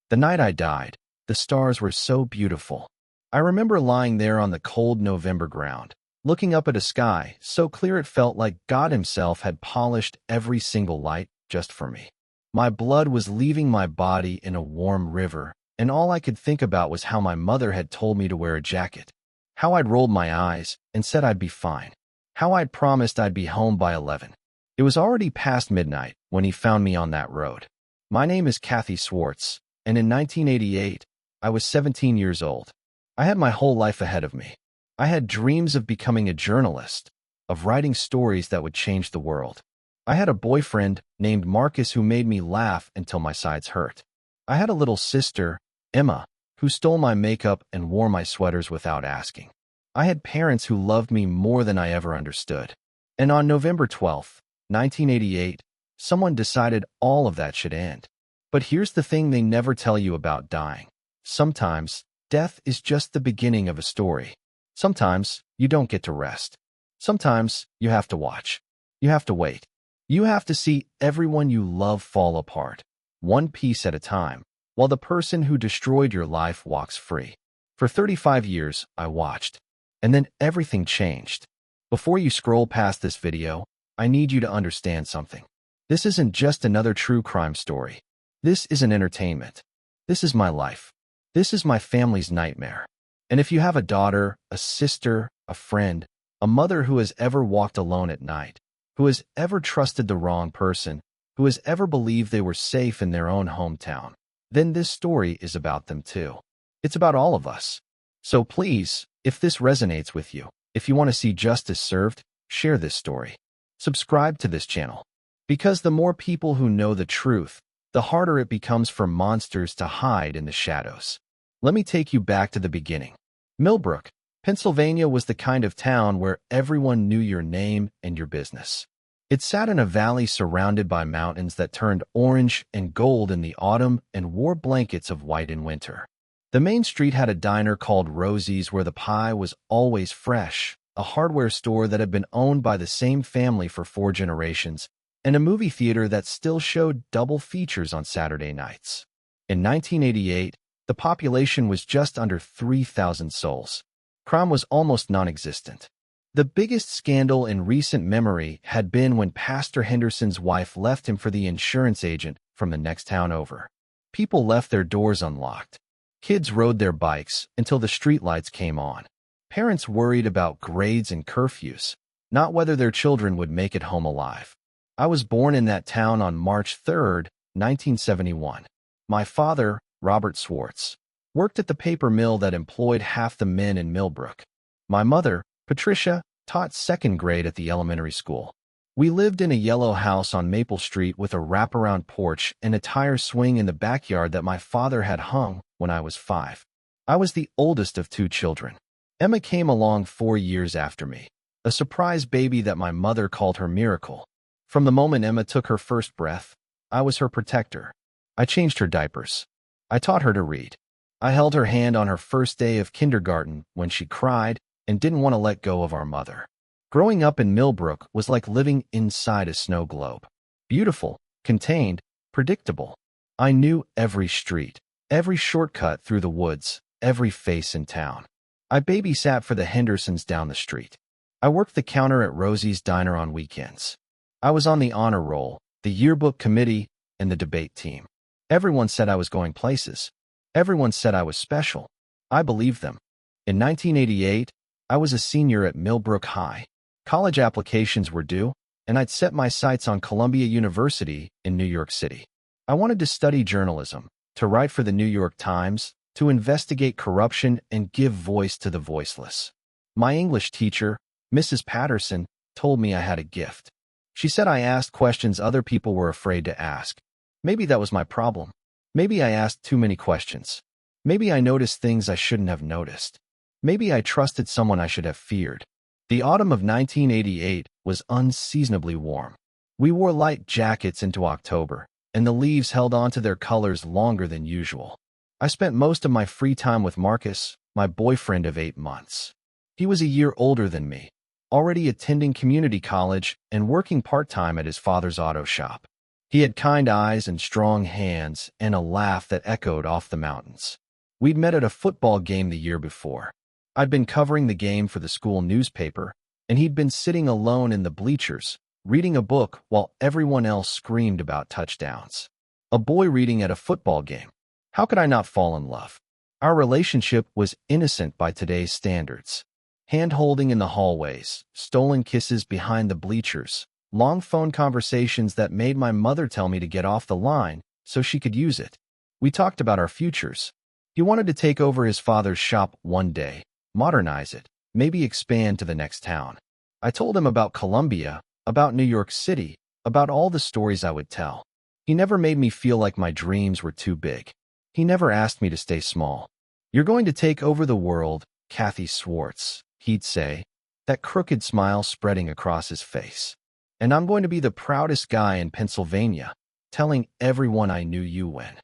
The night I died, the stars were so beautiful. I remember lying there on the cold November ground, looking up at a sky so clear it felt like God himself had polished every single light just for me. My blood was leaving my body in a warm river, and all I could think about was how my mother had told me to wear a jacket, how I'd rolled my eyes and said I'd be fine, how I'd promised I'd be home by 11. It was already past midnight when he found me on that road. My name is Cathy Swartz, and in 1988, I was 17 years old. I had my whole life ahead of me. I had dreams of becoming a journalist, of writing stories that would change the world. I had a boyfriend named Marcus who made me laugh until my sides hurt. I had a little sister, Emma, who stole my makeup and wore my sweaters without asking. I had parents who loved me more than I ever understood. And on November 12th, 1988, someone decided all of that should end. But here's the thing they never tell you about dying. Sometimes, death is just the beginning of a story. Sometimes, you don't get to rest. Sometimes, you have to watch. You have to wait. You have to see everyone you love fall apart, one piece at a time, while the person who destroyed your life walks free. For 35 years, I watched. And then everything changed. Before you scroll past this video, I need you to understand something. This isn't just another true crime story. This is an entertainment. This is my life. This is my family's nightmare. And if you have a daughter, a sister, a friend, a mother who has ever walked alone at night, who has ever trusted the wrong person, who has ever believed they were safe in their own hometown, then this story is about them too. It's about all of us. So please, if this resonates with you, if you want to see justice served, share this story. Subscribe to this channel. Because the more people who know the truth, the harder it becomes for monsters to hide in the shadows. Let me take you back to the beginning. Millbrook, Pennsylvania was the kind of town where everyone knew your name and your business. It sat in a valley surrounded by mountains that turned orange and gold in the autumn and wore blankets of white in winter. The main street had a diner called Rosie's where the pie was always fresh, a hardware store that had been owned by the same family for 4 generations, and a movie theater that still showed double features on Saturday nights. In 1988, the population was just under 3,000 souls. Crime was almost non-existent. The biggest scandal in recent memory had been when Pastor Henderson's wife left him for the insurance agent from the next town over. People left their doors unlocked. Kids rode their bikes until the streetlights came on. Parents worried about grades and curfews, not whether their children would make it home alive. I was born in that town on March 3rd, 1971. My father, Robert Swartz, worked at the paper mill that employed half the men in Millbrook. My mother, Patricia, taught 2nd grade at the elementary school. We lived in a yellow house on Maple Street with a wraparound porch and a tire swing in the backyard that my father had hung when I was 5. I was the oldest of 2 children. Emma came along 4 years after me, a surprise baby that my mother called her miracle. From the moment Emma took her first breath, I was her protector. I changed her diapers. I taught her to read. I held her hand on her first day of kindergarten when she cried and didn't want to let go of our mother. Growing up in Millbrook was like living inside a snow globe. Beautiful, contained, predictable. I knew every street, every shortcut through the woods, every face in town. I babysat for the Hendersons down the street. I worked the counter at Rosie's Diner on weekends. I was on the honor roll, the yearbook committee, and the debate team. Everyone said I was going places. Everyone said I was special. I believed them. In 1988, I was a senior at Millbrook High. College applications were due, and I'd set my sights on Columbia University in New York City. I wanted to study journalism, to write for the New York Times, to investigate corruption and give voice to the voiceless. My English teacher, Mrs. Patterson, told me I had a gift. She said I asked questions other people were afraid to ask. Maybe that was my problem. Maybe I asked too many questions. Maybe I noticed things I shouldn't have noticed. Maybe I trusted someone I should have feared. The autumn of 1988 was unseasonably warm. We wore light jackets into October, and the leaves held on to their colors longer than usual. I spent most of my free time with Marcus, my boyfriend of 8 months. He was a year older than me, already attending community college and working part-time at his father's auto shop. He had kind eyes and strong hands and a laugh that echoed off the mountains. We'd met at a football game the year before. I'd been covering the game for the school newspaper, and he'd been sitting alone in the bleachers, reading a book while everyone else screamed about touchdowns. A boy reading at a football game. How could I not fall in love? Our relationship was innocent by today's standards. Hand-holding in the hallways, stolen kisses behind the bleachers, long phone conversations that made my mother tell me to get off the line so she could use it. We talked about our futures. He wanted to take over his father's shop one day, modernize it, maybe expand to the next town. I told him about Columbia, about New York City, about all the stories I would tell. He never made me feel like my dreams were too big. He never asked me to stay small. "You're going to take over the world, Cathy Swartz," he'd say, that crooked smile spreading across his face. "And I'm going to be the proudest guy in Pennsylvania, telling everyone I knew you when."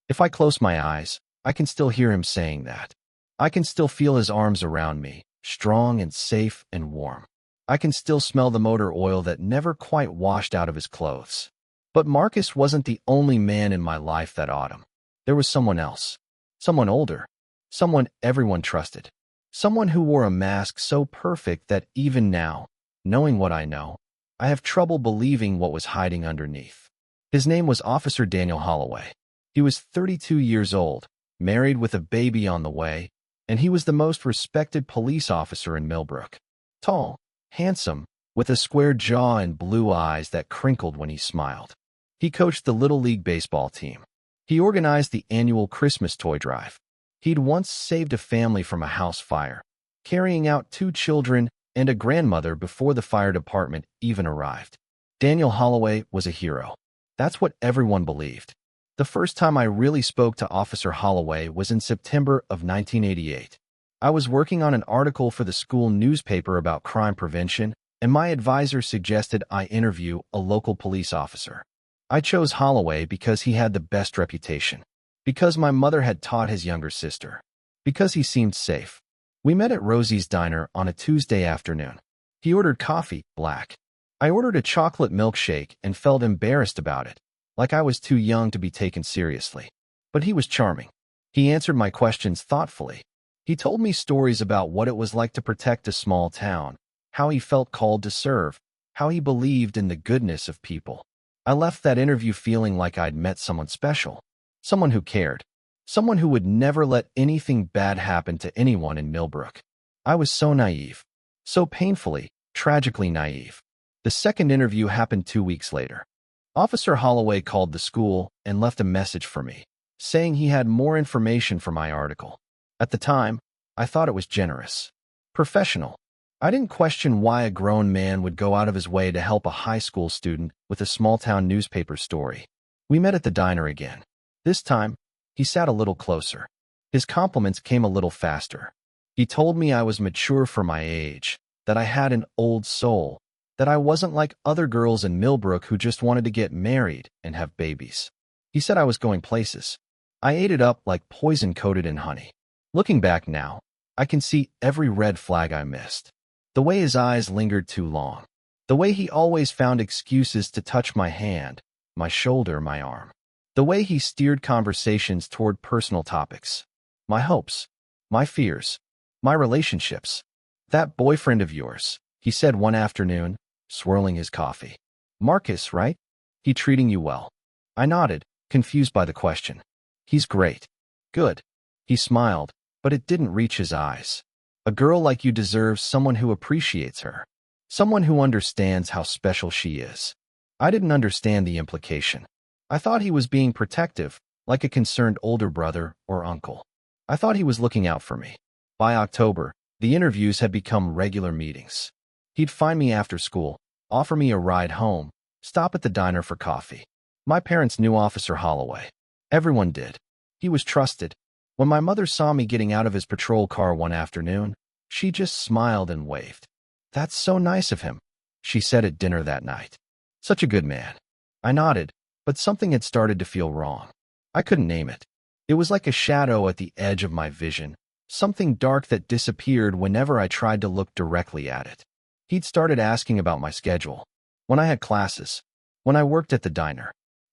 If I close my eyes, I can still hear him saying that. I can still feel his arms around me, strong and safe and warm. I can still smell the motor oil that never quite washed out of his clothes. But Marcus wasn't the only man in my life that autumn. There was someone else. Someone older. Someone everyone trusted. Someone who wore a mask so perfect that even now, knowing what I know, I have trouble believing what was hiding underneath. His name was Officer Daniel Holloway. He was 32 years old, married with a baby on the way, and he was the most respected police officer in Millbrook. Tall, handsome, with a square jaw and blue eyes that crinkled when he smiled. He coached the Little League baseball team. He organized the annual Christmas toy drive. He'd once saved a family from a house fire, carrying out 2 children and a grandmother before the fire department even arrived. Daniel Holloway was a hero. That's what everyone believed. The first time I really spoke to Officer Holloway was in September of 1988. I was working on an article for the school newspaper about crime prevention, and my advisor suggested I interview a local police officer. I chose Holloway because he had the best reputation, because my mother had taught his younger sister, because he seemed safe. We met at Rosie's Diner on a Tuesday afternoon. He ordered coffee, black. I ordered a chocolate milkshake and felt embarrassed about it, like I was too young to be taken seriously. But he was charming. He answered my questions thoughtfully. He told me stories about what it was like to protect a small town, how he felt called to serve, how he believed in the goodness of people. I left that interview feeling like I'd met someone special, someone who cared, someone who would never let anything bad happen to anyone in Millbrook. I was so naive, so painfully, tragically naive. The second interview happened 2 weeks later. Officer Holloway called the school and left a message for me, saying he had more information for my article. At the time, I thought it was generous, professional. I didn't question why a grown man would go out of his way to help a high school student with a small-town newspaper story. We met at the diner again. This time, he sat a little closer. His compliments came a little faster. He told me I was mature for my age, that I had an old soul, that I wasn't like other girls in Millbrook who just wanted to get married and have babies. He said I was going places. I ate it up like poison coated in honey. Looking back now, I can see every red flag I missed. The way his eyes lingered too long. The way he always found excuses to touch my hand, my shoulder, my arm. The way he steered conversations toward personal topics. My hopes, my fears, my relationships. "That boyfriend of yours," he said one afternoon, swirling his coffee. "Marcus, right? He treating you well?" I nodded, confused by the question. "He's great." "Good." He smiled, but it didn't reach his eyes. "A girl like you deserves someone who appreciates her. Someone who understands how special she is." I didn't understand the implication. I thought he was being protective, like a concerned older brother or uncle. I thought he was looking out for me. By October, the interviews had become regular meetings. He'd find me after school, offer me a ride home, stop at the diner for coffee. My parents knew Officer Holloway. Everyone did. He was trusted. When my mother saw me getting out of his patrol car one afternoon, she just smiled and waved. "That's so nice of him," she said at dinner that night. "Such a good man." I nodded, but something had started to feel wrong. I couldn't name it. It was like a shadow at the edge of my vision, something dark that disappeared whenever I tried to look directly at it. He'd started asking about my schedule, when I had classes, when I worked at the diner.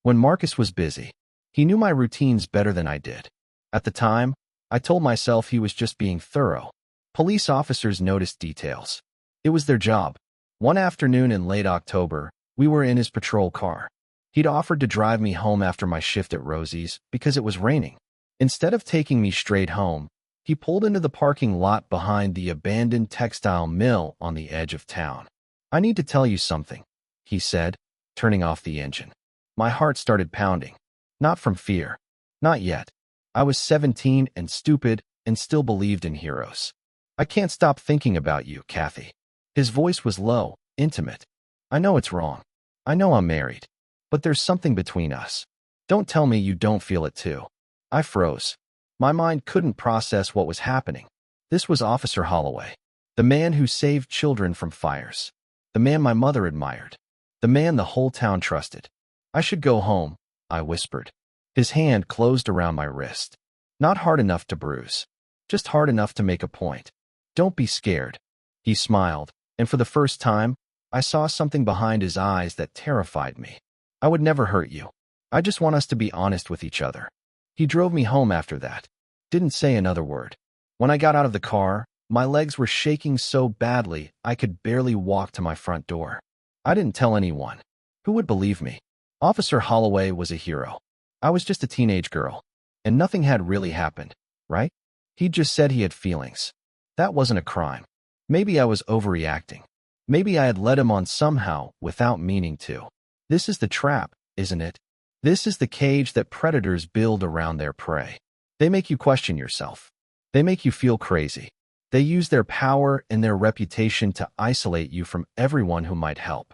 when Marcus was busy. He knew my routines better than I did. At the time, I told myself he was just being thorough. Police officers noticed details. It was their job. One afternoon in late October, we were in his patrol car. He'd offered to drive me home after my shift at Rosie's because it was raining. Instead of taking me straight home, he pulled into the parking lot behind the abandoned textile mill on the edge of town. "I need to tell you something," he said, turning off the engine. My heart started pounding. Not from fear. Not yet. I was 17 and stupid and still believed in heroes. "I can't stop thinking about you, Cathy." His voice was low, intimate. "I know it's wrong. I know I'm married. But there's something between us. Don't tell me you don't feel it too." I froze. My mind couldn't process what was happening. This was Officer Holloway, the man who saved children from fires, the man my mother admired, the man the whole town trusted. "I should go home," I whispered. His hand closed around my wrist. Not hard enough to bruise, just hard enough to make a point. "Don't be scared." He smiled, and for the first time, I saw something behind his eyes that terrified me. "I would never hurt you. I just want us to be honest with each other." He drove me home after that. Didn't say another word. When I got out of the car, my legs were shaking so badly I could barely walk to my front door. I didn't tell anyone. Who would believe me? Officer Holloway was a hero. I was just a teenage girl, and nothing had really happened, right? He'd just said he had feelings. That wasn't a crime. Maybe I was overreacting. Maybe I had led him on somehow without meaning to. This is the trap, isn't it? This is the cage that predators build around their prey. They make you question yourself. They make you feel crazy. They use their power and their reputation to isolate you from everyone who might help.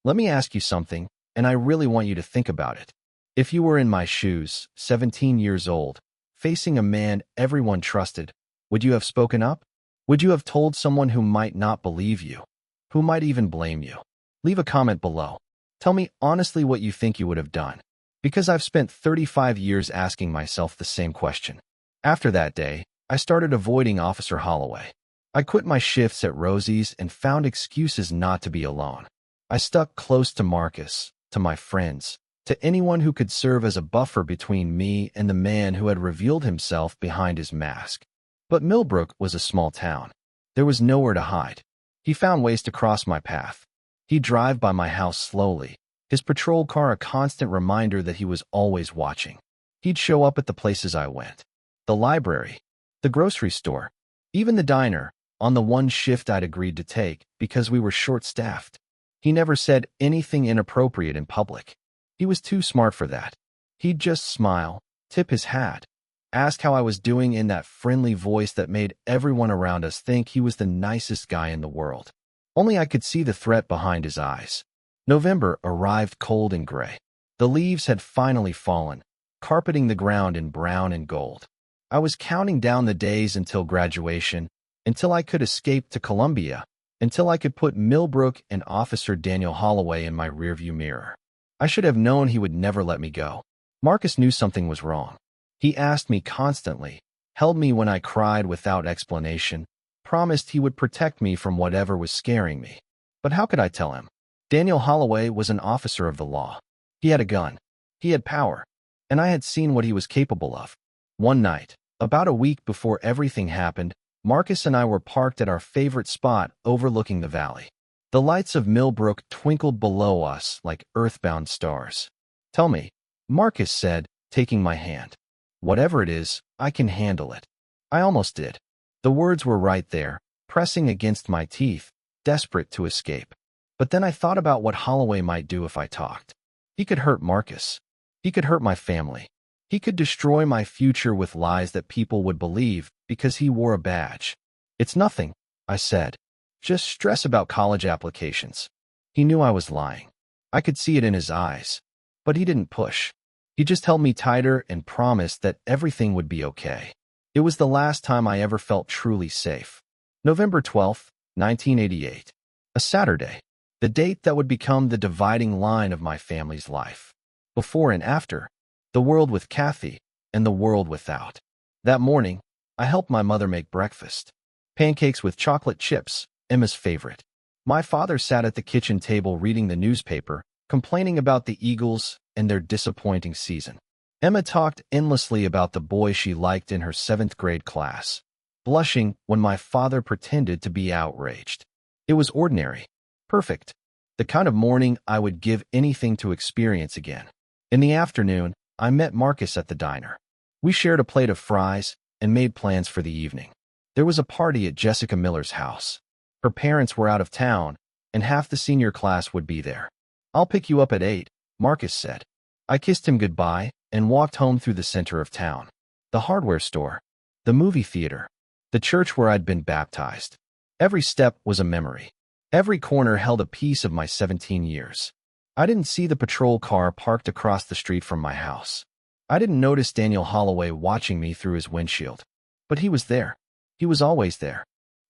Let me ask you something, and I really want you to think about it. If you were in my shoes, 17 years old, facing a man everyone trusted, would you have spoken up? Would you have told someone who might not believe you, who might even blame you? Leave a comment below. Tell me honestly what you think you would have done. Because I've spent 35 years asking myself the same question. After that day, I started avoiding Officer Holloway. I quit my shifts at Rosie's and found excuses not to be alone. I stuck close to Marcus, to my friends, to anyone who could serve as a buffer between me and the man who had revealed himself behind his mask. But Millbrook was a small town. There was nowhere to hide. He found ways to cross my path. He'd drive by my house slowly, his patrol car a constant reminder that he was always watching. He'd show up at the places I went. The library, the grocery store, even the diner, on the one shift I'd agreed to take because we were short-staffed. He never said anything inappropriate in public. He was too smart for that. He'd just smile, tip his hat, ask how I was doing in that friendly voice that made everyone around us think he was the nicest guy in the world. Only I could see the threat behind his eyes. November arrived cold and gray. The leaves had finally fallen, carpeting the ground in brown and gold. I was counting down the days until graduation, until I could escape to Columbia, until I could put Millbrook and Officer Daniel Holloway in my rearview mirror. I should have known he would never let me go. Marcus knew something was wrong. He asked me constantly, held me when I cried without explanation, promised he would protect me from whatever was scaring me. But how could I tell him? Daniel Holloway was an officer of the law. He had a gun. He had power. And I had seen what he was capable of. One night, about a week before everything happened, Marcus and I were parked at our favorite spot overlooking the valley. The lights of Millbrook twinkled below us like earthbound stars. "Tell me," Marcus said, taking my hand. "Whatever it is, I can handle it." I almost did. The words were right there, pressing against my teeth, desperate to escape. But then I thought about what Holloway might do if I talked. He could hurt Marcus. He could hurt my family. He could destroy my future with lies that people would believe because he wore a badge. "It's nothing," I said. "Just stress about college applications." He knew I was lying. I could see it in his eyes. But he didn't push. He just held me tighter and promised that everything would be okay. It was the last time I ever felt truly safe. November 12th, 1988. A Saturday. The date that would become the dividing line of my family's life. Before and after. The world with Cathy and the world without. That morning, I helped my mother make breakfast. Pancakes with chocolate chips, Emma's favorite. My father sat at the kitchen table reading the newspaper, complaining about the Eagles and their disappointing season. Emma talked endlessly about the boy she liked in her 7th grade class, blushing when my father pretended to be outraged. It was ordinary, perfect, the kind of morning I would give anything to experience again. In the afternoon, I met Marcus at the diner. We shared a plate of fries and made plans for the evening. There was a party at Jessica Miller's house. Her parents were out of town, and half the senior class would be there. "I'll pick you up at 8, Marcus said. I kissed him goodbye and walked home through the center of town. The hardware store, the movie theater, the church where I'd been baptized. Every step was a memory. Every corner held a piece of my 17 years. I didn't see the patrol car parked across the street from my house. I didn't notice Daniel Holloway watching me through his windshield. But he was there. He was always there.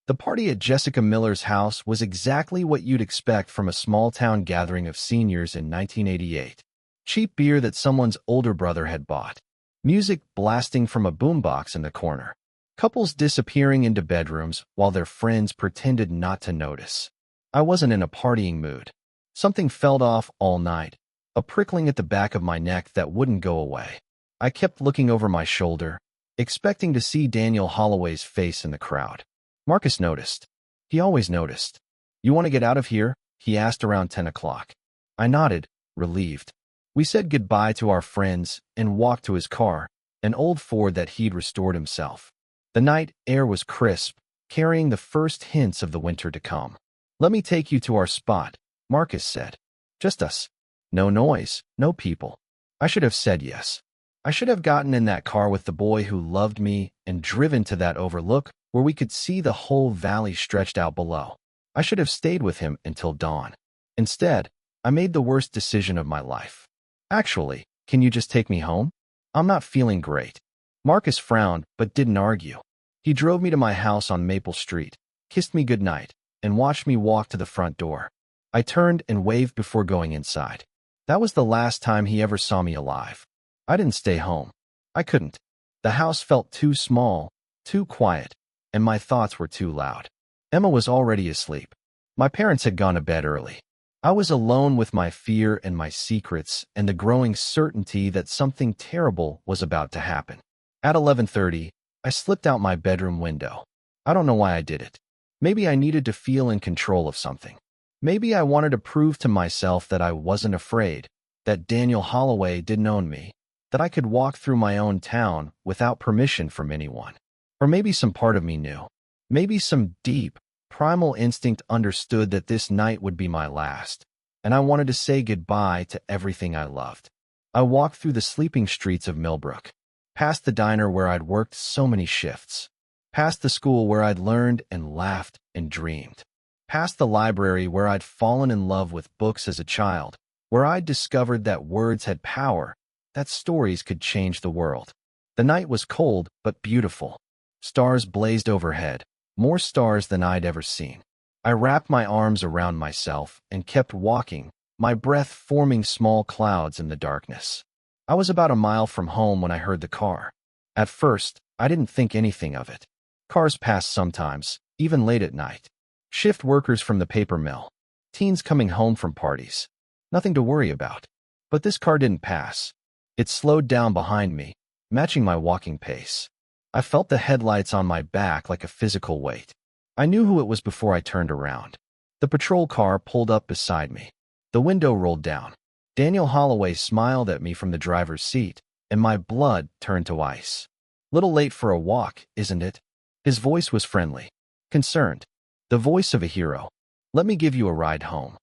The party at Jessica Miller's house was exactly what you'd expect from a small-town gathering of seniors in 1988. Cheap beer that someone's older brother had bought. Music blasting from a boombox in the corner. Couples disappearing into bedrooms while their friends pretended not to notice. I wasn't in a partying mood. Something felt off all night, a prickling at the back of my neck that wouldn't go away. I kept looking over my shoulder, expecting to see Daniel Holloway's face in the crowd. Marcus noticed. He always noticed. "You want to get out of here?" he asked around 10 o'clock. I nodded, relieved. We said goodbye to our friends and walked to his car, an old Ford that he'd restored himself. The night air was crisp, carrying the first hints of the winter to come. "Let me take you to our spot," Marcus said. "Just us. No noise, no people." I should have said yes. I should have gotten in that car with the boy who loved me and driven to that overlook where we could see the whole valley stretched out below. I should have stayed with him until dawn. Instead, I made the worst decision of my life. "Actually, can you just take me home? I'm not feeling great." Marcus frowned but didn't argue. He drove me to my house on Maple Street, kissed me goodnight, and watched me walk to the front door. I turned and waved before going inside. That was the last time he ever saw me alive. I didn't stay home. I couldn't. The house felt too small, too quiet, and my thoughts were too loud. Emma was already asleep. My parents had gone to bed early. I was alone with my fear and my secrets and the growing certainty that something terrible was about to happen. At 11:30, I slipped out my bedroom window. I don't know why I did it. Maybe I needed to feel in control of something. Maybe I wanted to prove to myself that I wasn't afraid, that Daniel Holloway didn't own me, that I could walk through my own town without permission from anyone. Or maybe some part of me knew. Maybe some deep, primal instinct understood that this night would be my last, and I wanted to say goodbye to everything I loved. I walked through the sleeping streets of Millbrook, past the diner where I'd worked so many shifts, past the school where I'd learned and laughed and dreamed, past the library where I'd fallen in love with books as a child, where I'd discovered that words had power, that stories could change the world. The night was cold but beautiful. Stars blazed overhead, more stars than I'd ever seen. I wrapped my arms around myself and kept walking, my breath forming small clouds in the darkness. I was about a mile from home when I heard the car. At first, I didn't think anything of it. Cars pass sometimes, even late at night. Shift workers from the paper mill. Teens coming home from parties. Nothing to worry about. But this car didn't pass. It slowed down behind me, matching my walking pace. I felt the headlights on my back like a physical weight. I knew who it was before I turned around. The patrol car pulled up beside me. The window rolled down. Daniel Holloway smiled at me from the driver's seat, and my blood turned to ice. "Little late for a walk, isn't it?" His voice was friendly, concerned, the voice of a hero. "Let me give you a ride home."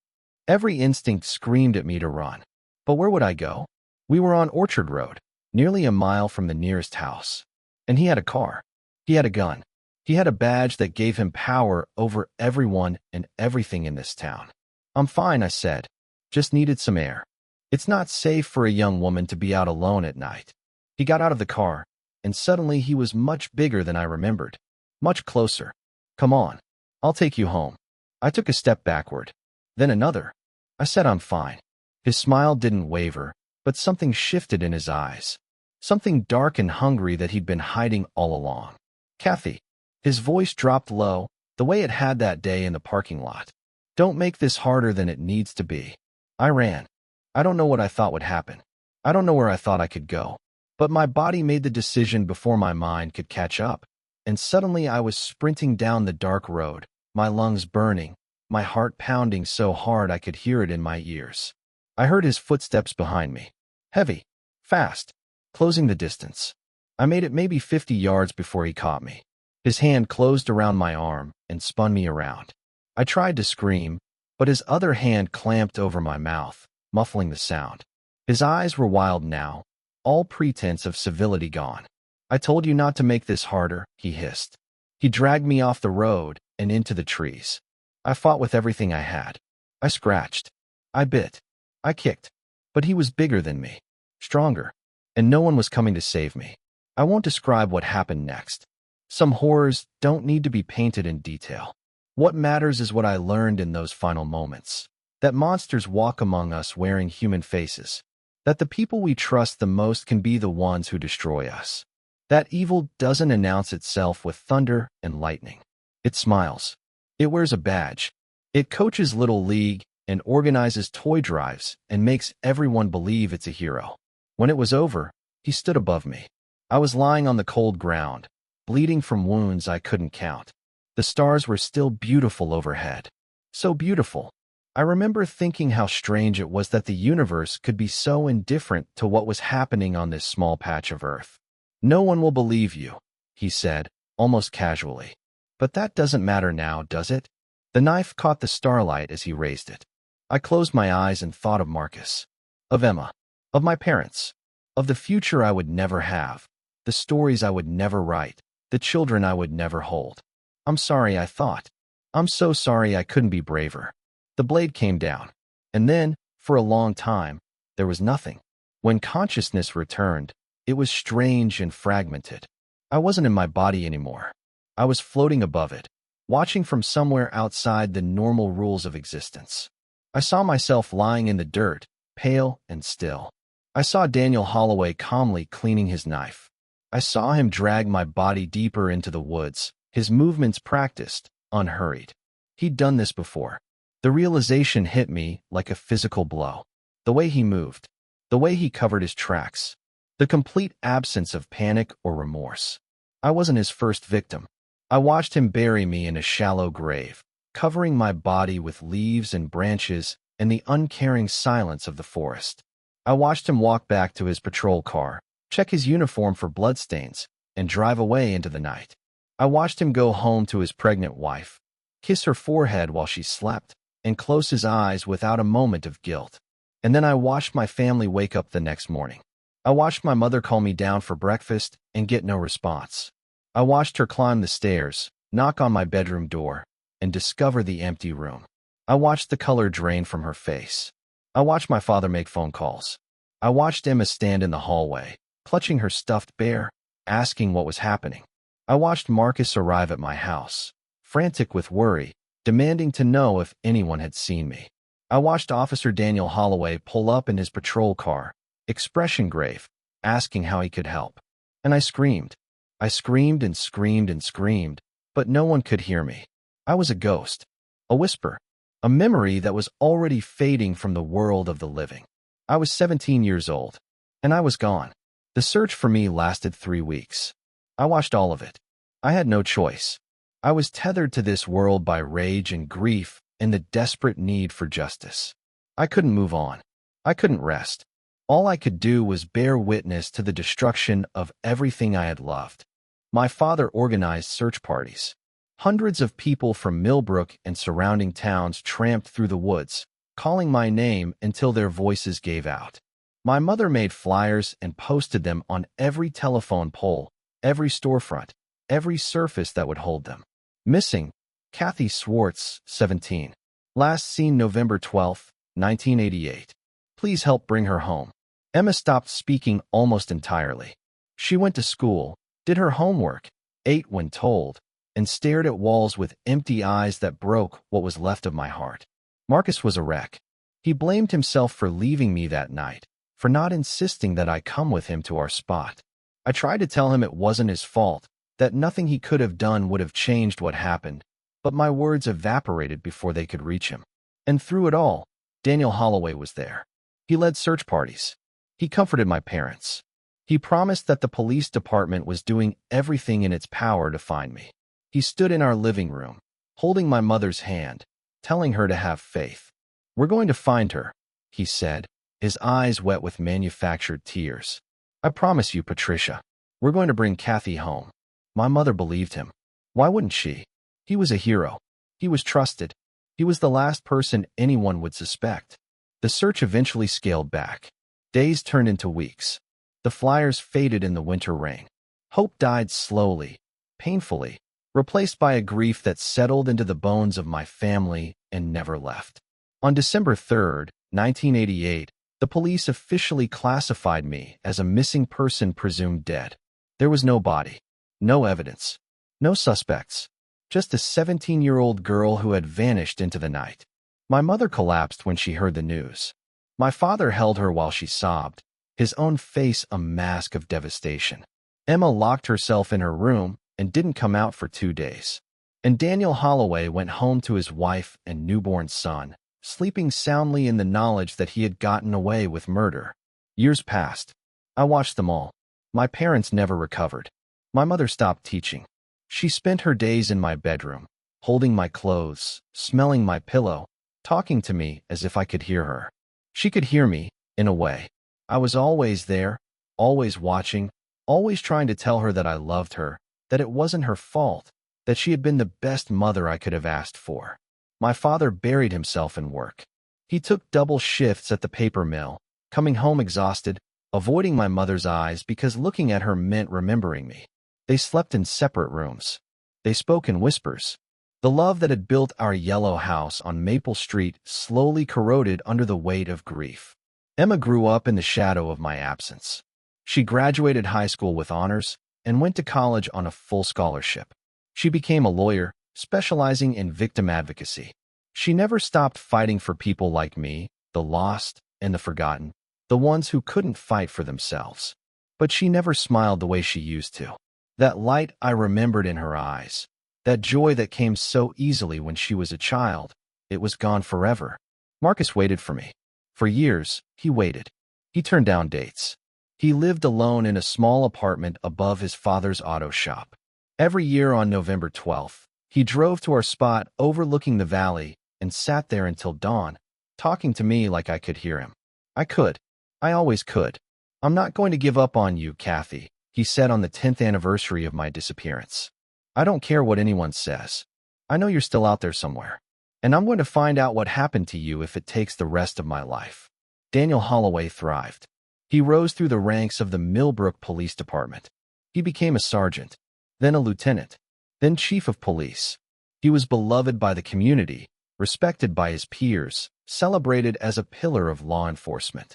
Every instinct screamed at me to run. But where would I go? We were on Orchard Road, nearly a mile from the nearest house. And he had a car. He had a gun. He had a badge that gave him power over everyone and everything in this town. "I'm fine," I said. "Just needed some air." It's not safe for a young woman to be out alone at night. He got out of the car, and suddenly he was much bigger than I remembered. Much closer. "Come on. I'll take you home." I took a step backward. Then another. I said I'm fine. His smile didn't waver, but something shifted in his eyes. Something dark and hungry that he'd been hiding all along. "Cathy." His voice dropped low, the way it had that day in the parking lot. "Don't make this harder than it needs to be." I ran. I don't know what I thought would happen. I don't know where I thought I could go, but my body made the decision before my mind could catch up, and suddenly I was sprinting down the dark road, my lungs burning, my heart pounding so hard I could hear it in my ears. I heard his footsteps behind me. Heavy, fast, closing the distance. I made it maybe 50 yards before he caught me. His hand closed around my arm and spun me around. I tried to scream, but his other hand clamped over my mouth, muffling the sound. His eyes were wild now, all pretense of civility gone. I told you not to make this harder, he hissed. He dragged me off the road and into the trees. I fought with everything I had. I scratched. I bit. I kicked. But he was bigger than me, stronger, and no one was coming to save me. I won't describe what happened next. Some horrors don't need to be painted in detail. What matters is what I learned in those final moments. That monsters walk among us wearing human faces. That the people we trust the most can be the ones who destroy us. That evil doesn't announce itself with thunder and lightning. It smiles. It wears a badge. It coaches Little League and organizes toy drives and makes everyone believe it's a hero. When it was over, he stood above me. I was lying on the cold ground, bleeding from wounds I couldn't count. The stars were still beautiful overhead. So beautiful. I remember thinking how strange it was that the universe could be so indifferent to what was happening on this small patch of earth. No one will believe you, he said, almost casually. But that doesn't matter now, does it? The knife caught the starlight as he raised it. I closed my eyes and thought of Marcus, of Emma, of my parents, of the future I would never have, the stories I would never write, the children I would never hold. I'm sorry, I thought. I'm so sorry I couldn't be braver. The blade came down, and then, for a long time, there was nothing. When consciousness returned, it was strange and fragmented. I wasn't in my body anymore. I was floating above it, watching from somewhere outside the normal rules of existence. I saw myself lying in the dirt, pale and still. I saw Daniel Holloway calmly cleaning his knife. I saw him drag my body deeper into the woods, his movements practiced, unhurried. He'd done this before. The realization hit me like a physical blow. The way he moved, the way he covered his tracks, the complete absence of panic or remorse. I wasn't his first victim. I watched him bury me in a shallow grave, covering my body with leaves and branches and the uncaring silence of the forest. I watched him walk back to his patrol car, check his uniform for bloodstains, and drive away into the night. I watched him go home to his pregnant wife, kiss her forehead while she slept, and close his eyes without a moment of guilt. And then I watched my family wake up the next morning. I watched my mother call me down for breakfast and get no response. I watched her climb the stairs, knock on my bedroom door, and discover the empty room. I watched the color drain from her face. I watched my father make phone calls. I watched Emma stand in the hallway, clutching her stuffed bear, asking what was happening. I watched Marcus arrive at my house, frantic with worry, demanding to know if anyone had seen me. I watched Officer Daniel Holloway pull up in his patrol car, expression grave, asking how he could help. And I screamed. I screamed and screamed and screamed, but no one could hear me. I was a ghost, a whisper, a memory that was already fading from the world of the living. I was 17 years old, and I was gone. The search for me lasted 3 weeks. I watched all of it. I had no choice. I was tethered to this world by rage and grief and the desperate need for justice. I couldn't move on. I couldn't rest. All I could do was bear witness to the destruction of everything I had loved. My father organized search parties. Hundreds of people from Millbrook and surrounding towns tramped through the woods, calling my name until their voices gave out. My mother made flyers and posted them on every telephone pole, every storefront, every surface that would hold them. Missing, Cathy Swartz, 17. Last seen November 12, 1988. Please help bring her home. Emma stopped speaking almost entirely. She went to school, did her homework, ate when told, and stared at walls with empty eyes that broke what was left of my heart. Marcus was a wreck. He blamed himself for leaving me that night, for not insisting that I come with him to our spot. I tried to tell him it wasn't his fault, that nothing he could have done would have changed what happened, but my words evaporated before they could reach him. And through it all, Daniel Holloway was there. He led search parties. He comforted my parents. He promised that the police department was doing everything in its power to find me. He stood in our living room, holding my mother's hand, telling her to have faith. "We're going to find her," he said, his eyes wet with manufactured tears. "I promise you, Patricia, we're going to bring Cathy home." My mother believed him. Why wouldn't she? He was a hero. He was trusted. He was the last person anyone would suspect. The search eventually scaled back. Days turned into weeks. The flyers faded in the winter rain. Hope died slowly, painfully, replaced by a grief that settled into the bones of my family and never left. On December 3rd, 1988, the police officially classified me as a missing person presumed dead. There was no body, no evidence, no suspects, just a 17-year-old girl who had vanished into the night. My mother collapsed when she heard the news. My father held her while she sobbed, his own face a mask of devastation. Emma locked herself in her room and didn't come out for 2 days. And Daniel Holloway went home to his wife and newborn son, sleeping soundly in the knowledge that he had gotten away with murder. Years passed. I watched them all. My parents never recovered. My mother stopped teaching. She spent her days in my bedroom, holding my clothes, smelling my pillow, talking to me as if I could hear her. She could hear me, in a way. I was always there, always watching, always trying to tell her that I loved her, that it wasn't her fault, that she had been the best mother I could have asked for. My father buried himself in work. He took double shifts at the paper mill, coming home exhausted, avoiding my mother's eyes because looking at her meant remembering me. They slept in separate rooms. They spoke in whispers. The love that had built our yellow house on Maple Street slowly corroded under the weight of grief. Emma grew up in the shadow of my absence. She graduated high school with honors and went to college on a full scholarship. She became a lawyer, specializing in victim advocacy. She never stopped fighting for people like me, the lost and the forgotten, the ones who couldn't fight for themselves. But she never smiled the way she used to. That light I remembered in her eyes, that joy that came so easily when she was a child, it was gone forever. Marcus waited for me. For years, he waited. He turned down dates. He lived alone in a small apartment above his father's auto shop. Every year on November 12th, he drove to our spot overlooking the valley and sat there until dawn, talking to me like I could hear him. I could. I always could. "I'm not going to give up on you, Cathy," he said on the 10th anniversary of my disappearance. "I don't care what anyone says. I know you're still out there somewhere. And I'm going to find out what happened to you if it takes the rest of my life." Daniel Holloway thrived. He rose through the ranks of the Millbrook Police Department. He became a sergeant, then a lieutenant, then chief of police. He was beloved by the community, respected by his peers, celebrated as a pillar of law enforcement.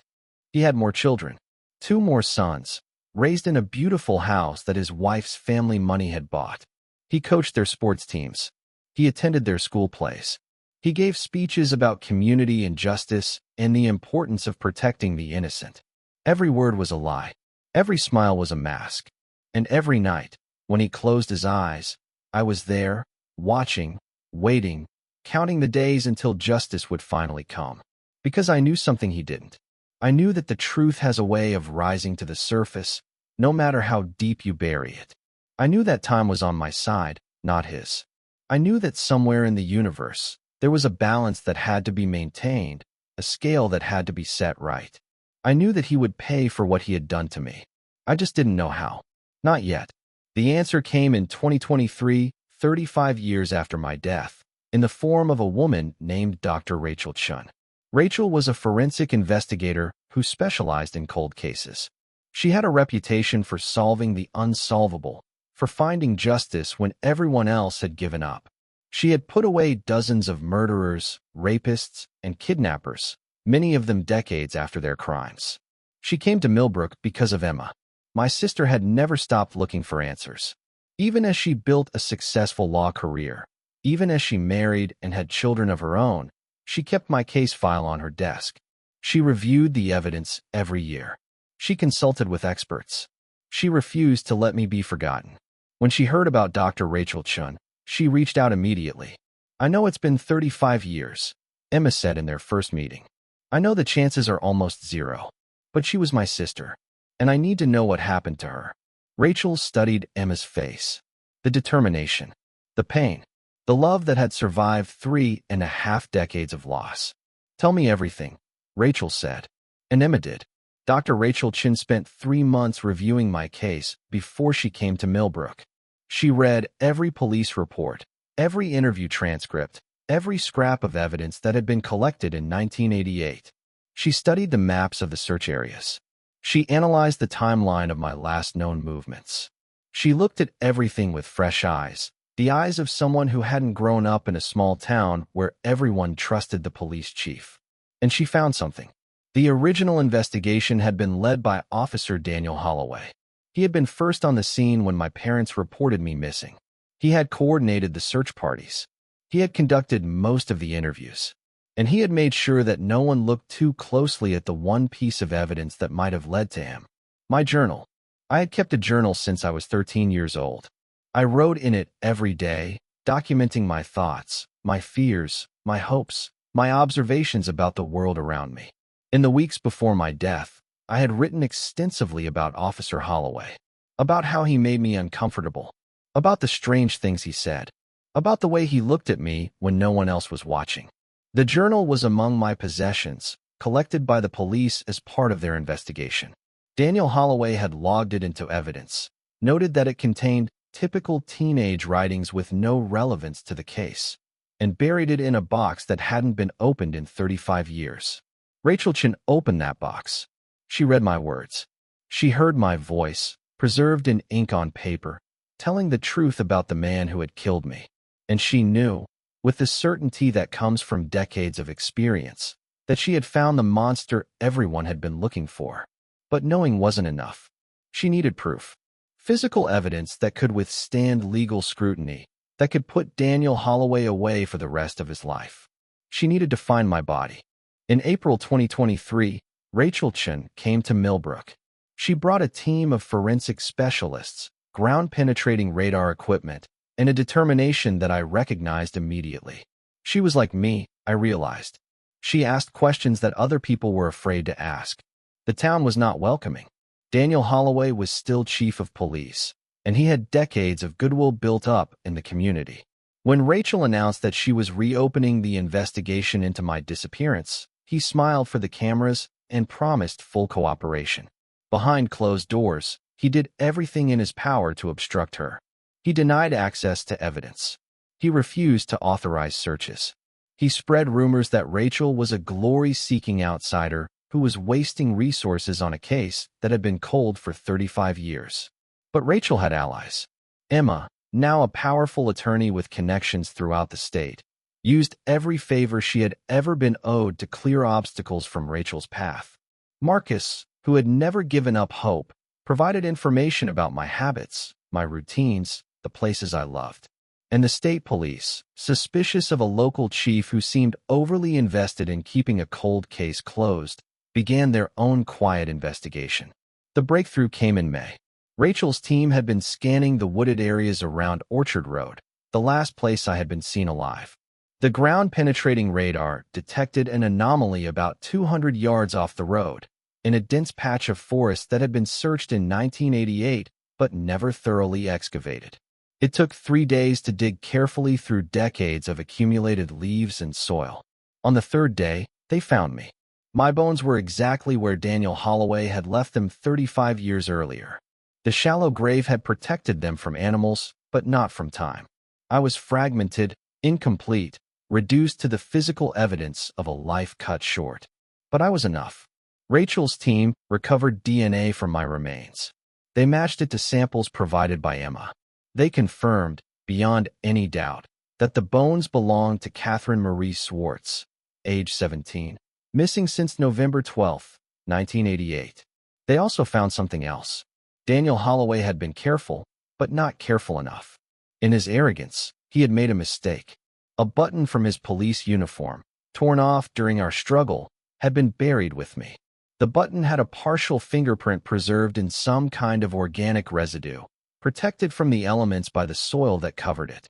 He had more children, 2 more sons, raised in a beautiful house that his wife's family money had bought. He coached their sports teams. He attended their school plays. He gave speeches about community and justice and the importance of protecting the innocent. Every word was a lie. Every smile was a mask. And every night, when he closed his eyes, I was there, watching, waiting, counting the days until justice would finally come. Because I knew something he didn't. I knew that the truth has a way of rising to the surface, no matter how deep you bury it. I knew that time was on my side, not his. I knew that somewhere in the universe, there was a balance that had to be maintained, a scale that had to be set right. I knew that he would pay for what he had done to me. I just didn't know how. Not yet. The answer came in 2023, 35 years after my death, in the form of a woman named Dr. Rachel Chen. Rachel was a forensic investigator who specialized in cold cases. She had a reputation for solving the unsolvable, for finding justice when everyone else had given up. She had put away dozens of murderers, rapists, and kidnappers, many of them decades after their crimes. She came to Millbrook because of Emma. My sister had never stopped looking for answers. Even as she built a successful law career, even as she married and had children of her own, she kept my case file on her desk. She reviewed the evidence every year. She consulted with experts. She refused to let me be forgotten. When she heard about Dr. Rachel Chen, she reached out immediately. "I know it's been 35 years, Emma said in their first meeting. "I know the chances are almost zero. But she was my sister, and I need to know what happened to her. Rachel studied Emma's face. The determination, the pain, the love that had survived 3.5 decades of loss. Tell me everything, Rachel said. And Emma did. Dr. Rachel Chen spent 3 months reviewing my case before she came to Millbrook. She read every police report, every interview transcript, every scrap of evidence that had been collected in 1988. She studied the maps of the search areas. She analyzed the timeline of my last known movements. She looked at everything with fresh eyes, the eyes of someone who hadn't grown up in a small town where everyone trusted the police chief. And she found something. The original investigation had been led by Officer Daniel Holloway. He had been first on the scene when my parents reported me missing. He had coordinated the search parties. He had conducted most of the interviews. And he had made sure that no one looked too closely at the one piece of evidence that might have led to him. My journal. I had kept a journal since I was 13 years old. I wrote in it every day, documenting my thoughts, my fears, my hopes, my observations about the world around me. In the weeks before my death, I had written extensively about Officer Holloway, about how he made me uncomfortable, about the strange things he said, about the way he looked at me when no one else was watching. The journal was among my possessions, collected by the police as part of their investigation. Daniel Holloway had logged it into evidence, noted that it contained typical teenage writings with no relevance to the case, and buried it in a box that hadn't been opened in 35 years. Rachel Chen opened that box. She read my words. She heard my voice, preserved in ink on paper, telling the truth about the man who had killed me. And she knew, with the certainty that comes from decades of experience, that she had found the monster everyone had been looking for. But knowing wasn't enough. She needed proof. Physical evidence that could withstand legal scrutiny, that could put Daniel Holloway away for the rest of his life. She needed to find my body. In April 2023, Rachel Chen came to Millbrook. She brought a team of forensic specialists, ground-penetrating radar equipment, and a determination that I recognized immediately. She was like me, I realized. She asked questions that other people were afraid to ask. The town was not welcoming. Daniel Holloway was still chief of police, and he had decades of goodwill built up in the community. When Rachel announced that she was reopening the investigation into my disappearance, he smiled for the cameras and promised full cooperation. Behind closed doors, he did everything in his power to obstruct her. He denied access to evidence. He refused to authorize searches. He spread rumors that Rachel was a glory-seeking outsider who was wasting resources on a case that had been cold for 35 years. But Rachel had allies. Emma, now a powerful attorney with connections throughout the state, used every favor she had ever been owed to clear obstacles from Rachel's path. Marcus, who had never given up hope, provided information about my habits, my routines, the places I loved. And the state police, suspicious of a local chief who seemed overly invested in keeping a cold case closed, began their own quiet investigation. The breakthrough came in May. Rachel's team had been scanning the wooded areas around Orchard Road, the last place I had been seen alive. The ground-penetrating radar detected an anomaly about 200 yards off the road, in a dense patch of forest that had been searched in 1988 but never thoroughly excavated. It took 3 days to dig carefully through decades of accumulated leaves and soil. On the third day, they found me. My bones were exactly where Daniel Holloway had left them 35 years earlier. The shallow grave had protected them from animals, but not from time. I was fragmented, incomplete, reduced to the physical evidence of a life cut short. But I was enough. Rachel's team recovered DNA from my remains. They matched it to samples provided by Emma. They confirmed, beyond any doubt, that the bones belonged to Cathy Swartz, age 17, missing since November 12, 1988. They also found something else. Daniel Holloway had been careful, but not careful enough. In his arrogance, he had made a mistake. A button from his police uniform, torn off during our struggle, had been buried with me. The button had a partial fingerprint preserved in some kind of organic residue, protected from the elements by the soil that covered it.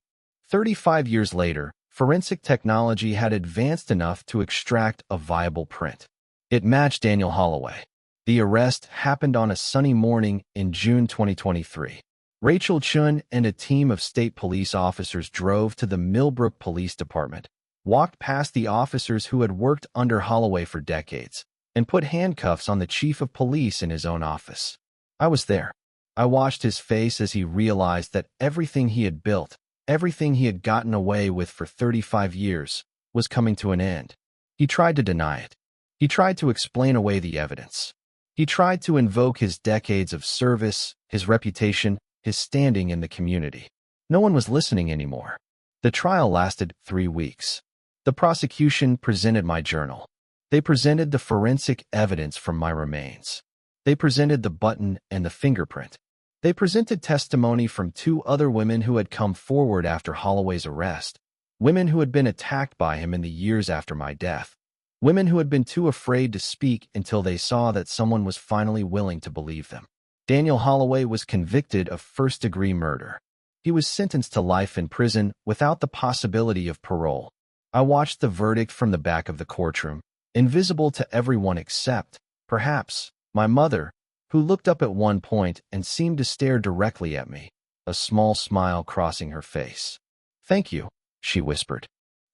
35 years later, forensic technology had advanced enough to extract a viable print. It matched Daniel Holloway. The arrest happened on a sunny morning in June 2023. Rachel Chen and a team of state police officers drove to the Millbrook Police Department, walked past the officers who had worked under Holloway for decades, and put handcuffs on the chief of police in his own office. I was there. I watched his face as he realized that everything he had built, everything he had gotten away with for 35 years, was coming to an end. He tried to deny it. He tried to explain away the evidence. He tried to invoke his decades of service, his reputation, his standing in the community. No one was listening anymore. The trial lasted 3 weeks. The prosecution presented my journal. They presented the forensic evidence from my remains. They presented the button and the fingerprint. They presented testimony from 2 other women who had come forward after Holloway's arrest, women who had been attacked by him in the years after my death, women who had been too afraid to speak until they saw that someone was finally willing to believe them. Daniel Holloway was convicted of first-degree murder. He was sentenced to life in prison without the possibility of parole. I watched the verdict from the back of the courtroom, invisible to everyone except, perhaps, my mother, who looked up at one point and seemed to stare directly at me, a small smile crossing her face. "Thank you," she whispered.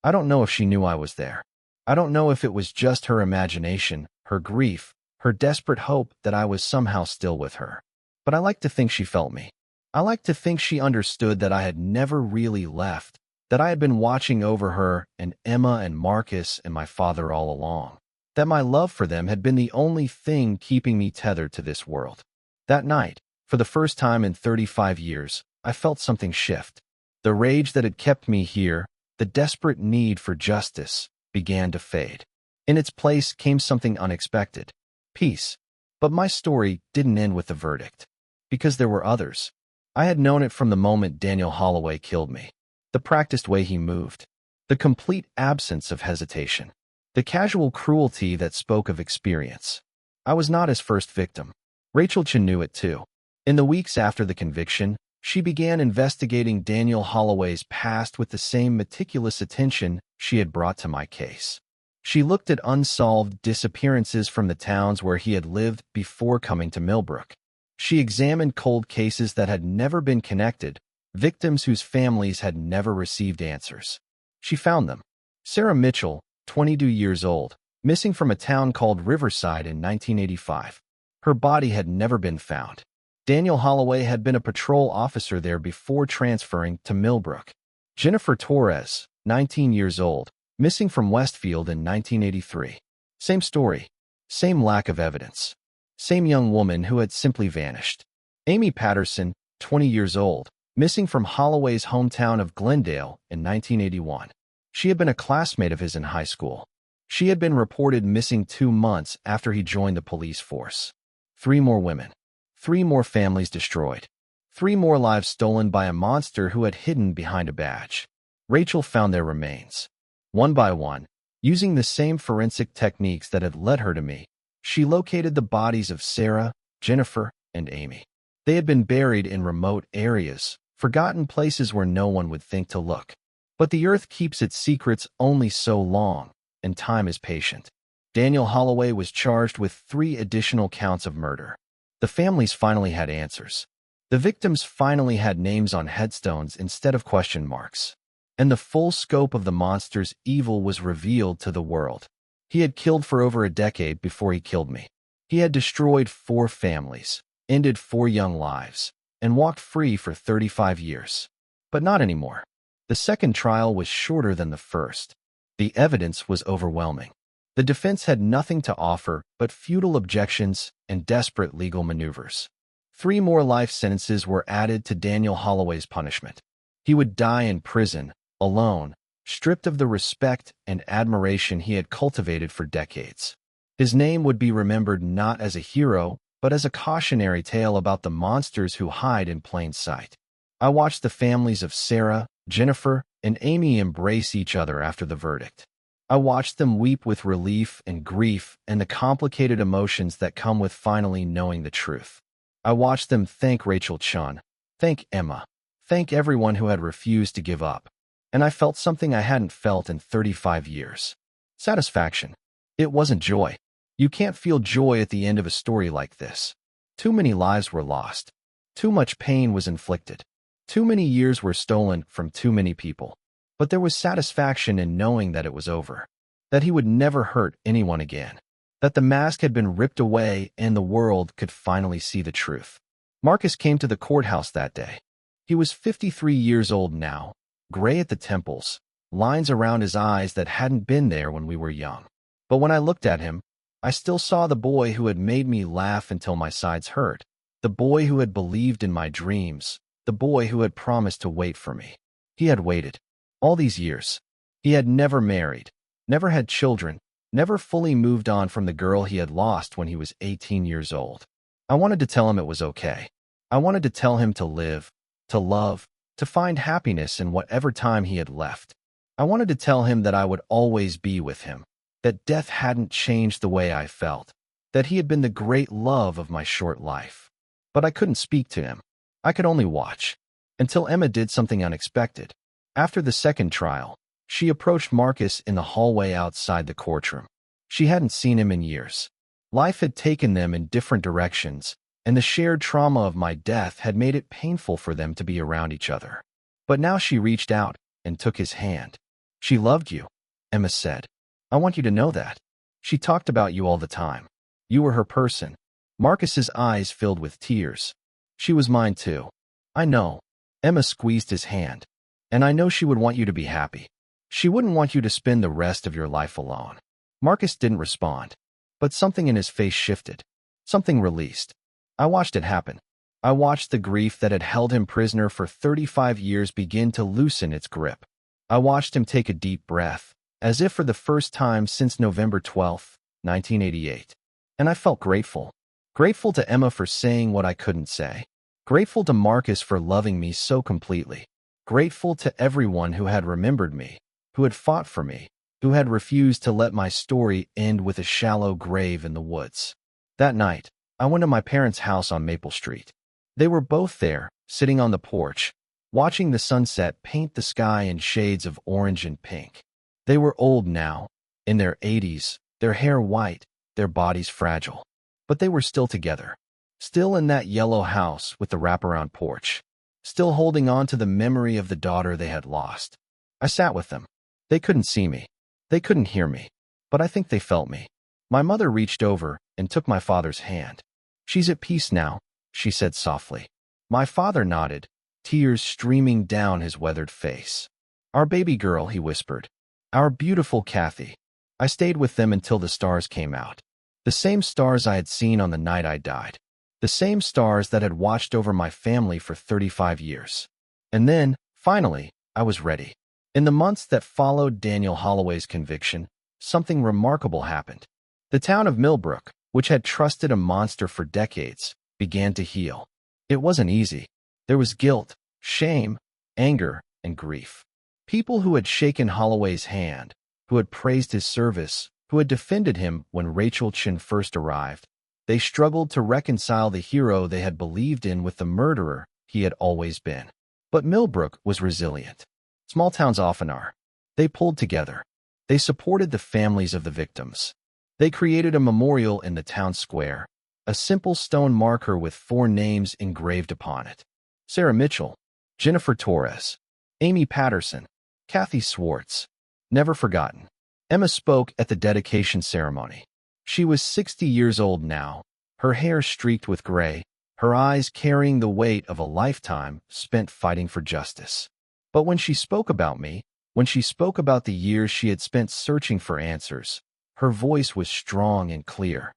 I don't know if she knew I was there. I don't know if it was just her imagination, her grief, her desperate hope that I was somehow still with her. But I like to think she felt me. I like to think she understood that I had never really left, that I had been watching over her and Emma and Marcus and my father all along, that my love for them had been the only thing keeping me tethered to this world. That night, for the first time in 35 years, I felt something shift. The rage that had kept me here, the desperate need for justice, began to fade. In its place came something unexpected. Peace. But my story didn't end with the verdict. Because there were others. I had known it from the moment Daniel Holloway killed me. The practiced way he moved. The complete absence of hesitation. The casual cruelty that spoke of experience. I was not his first victim. Rachel Chen knew it too. In the weeks after the conviction, she began investigating Daniel Holloway's past with the same meticulous attention she had brought to my case. She looked at unsolved disappearances from the towns where he had lived before coming to Millbrook. She examined cold cases that had never been connected, victims whose families had never received answers. She found them. Sarah Mitchell, 22 years old, missing from a town called Riverside in 1985. Her body had never been found. Daniel Holloway had been a patrol officer there before transferring to Millbrook. Jennifer Torres, 19 years old, missing from Westfield in 1983. Same story. Same lack of evidence. Same young woman who had simply vanished. Amy Patterson, 20 years old, missing from Holloway's hometown of Glendale in 1981. She had been a classmate of his in high school. She had been reported missing 2 months after he joined the police force. 3 more women. 3 more families destroyed. 3 more lives stolen by a monster who had hidden behind a badge. Rachel found their remains. One by one, using the same forensic techniques that had led her to me, she located the bodies of Sarah, Jennifer, and Amy. They had been buried in remote areas, forgotten places where no one would think to look. But the earth keeps its secrets only so long, and time is patient. Daniel Holloway was charged with 3 additional counts of murder. The families finally had answers. The victims finally had names on headstones instead of question marks. And the full scope of the monster's evil was revealed to the world. He had killed for over a decade before he killed me. He had destroyed 4 families, ended 4 young lives, and walked free for 35 years. But not anymore. The second trial was shorter than the first. The evidence was overwhelming. The defense had nothing to offer but futile objections and desperate legal maneuvers. 3 more life sentences were added to Daniel Holloway's punishment. He would die in prison, alone, stripped of the respect and admiration he had cultivated for decades. His name would be remembered not as a hero, but as a cautionary tale about the monsters who hide in plain sight. I watched the families of Sarah, Jennifer, and Amy embrace each other after the verdict. I watched them weep with relief and grief and the complicated emotions that come with finally knowing the truth. I watched them thank Rachel Chen, thank Emma, thank everyone who had refused to give up. And I felt something I hadn't felt in 35 years. Satisfaction. It wasn't joy. You can't feel joy at the end of a story like this. Too many lives were lost. Too much pain was inflicted. Too many years were stolen from too many people. But there was satisfaction in knowing that it was over, that he would never hurt anyone again, that the mask had been ripped away and the world could finally see the truth. Marcus came to the courthouse that day. He was 53 years old now, gray at the temples, lines around his eyes that hadn't been there when we were young. But when I looked at him, I still saw the boy who had made me laugh until my sides hurt, the boy who had believed in my dreams, the boy who had promised to wait for me. He had waited. All these years. He had never married, never had children, never fully moved on from the girl he had lost when he was 18 years old. I wanted to tell him it was okay. I wanted to tell him to live, to love, to find happiness in whatever time he had left. I wanted to tell him that I would always be with him, that death hadn't changed the way I felt, that he had been the great love of my short life. But I couldn't speak to him. I could only watch. Until Emma did something unexpected. After the second trial, she approached Marcus in the hallway outside the courtroom. She hadn't seen him in years. Life had taken them in different directions, and the shared trauma of my death had made it painful for them to be around each other. But now she reached out and took his hand. She loved you, Emma said. I want you to know that. She talked about you all the time. You were her person. Marcus's eyes filled with tears. She was mine too. I know. Emma squeezed his hand. And I know she would want you to be happy. She wouldn't want you to spend the rest of your life alone. Marcus didn't respond, but something in his face shifted. Something released. I watched it happen. I watched the grief that had held him prisoner for 35 years begin to loosen its grip. I watched him take a deep breath, as if for the first time since November 12, 1988. And I felt grateful. Grateful to Emma for saying what I couldn't say. Grateful to Marcus for loving me so completely. Grateful to everyone who had remembered me, who had fought for me, who had refused to let my story end with a shallow grave in the woods. That night, I went to my parents' house on Maple Street. They were both there, sitting on the porch, watching the sunset paint the sky in shades of orange and pink. They were old now, in their 80s, their hair white, their bodies fragile. But they were still together, still in that yellow house with the wraparound porch. Still holding on to the memory of the daughter they had lost. I sat with them. They couldn't see me. They couldn't hear me. But I think they felt me. My mother reached over and took my father's hand. She's at peace now, she said softly. My father nodded, tears streaming down his weathered face. Our baby girl, he whispered. Our beautiful Cathy. I stayed with them until the stars came out. The same stars I had seen on the night I died. The same stars that had watched over my family for 35 years. And then, finally, I was ready. In the months that followed Daniel Holloway's conviction, something remarkable happened. The town of Millbrook, which had trusted a monster for decades, began to heal. It wasn't easy. There was guilt, shame, anger, and grief. People who had shaken Holloway's hand, who had praised his service, who had defended him when Chen first arrived, they struggled to reconcile the hero they had believed in with the murderer he had always been. But Millbrook was resilient. Small towns often are. They pulled together. They supported the families of the victims. They created a memorial in the town square, a simple stone marker with 4 names engraved upon it. Sarah Mitchell, Jennifer Torres, Amy Patterson, Cathy Swartz. Never forgotten. Emma spoke at the dedication ceremony. She was 60 years old now, her hair streaked with gray, her eyes carrying the weight of a lifetime spent fighting for justice. But when she spoke about me, when she spoke about the years she had spent searching for answers, her voice was strong and clear.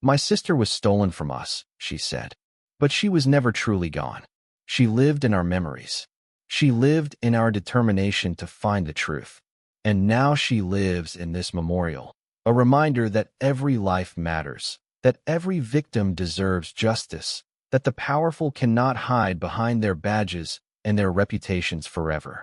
My sister was stolen from us, she said. But she was never truly gone. She lived in our memories. She lived in our determination to find the truth. And now she lives in this memorial. A reminder that every life matters, that every victim deserves justice, that the powerful cannot hide behind their badges and their reputations forever.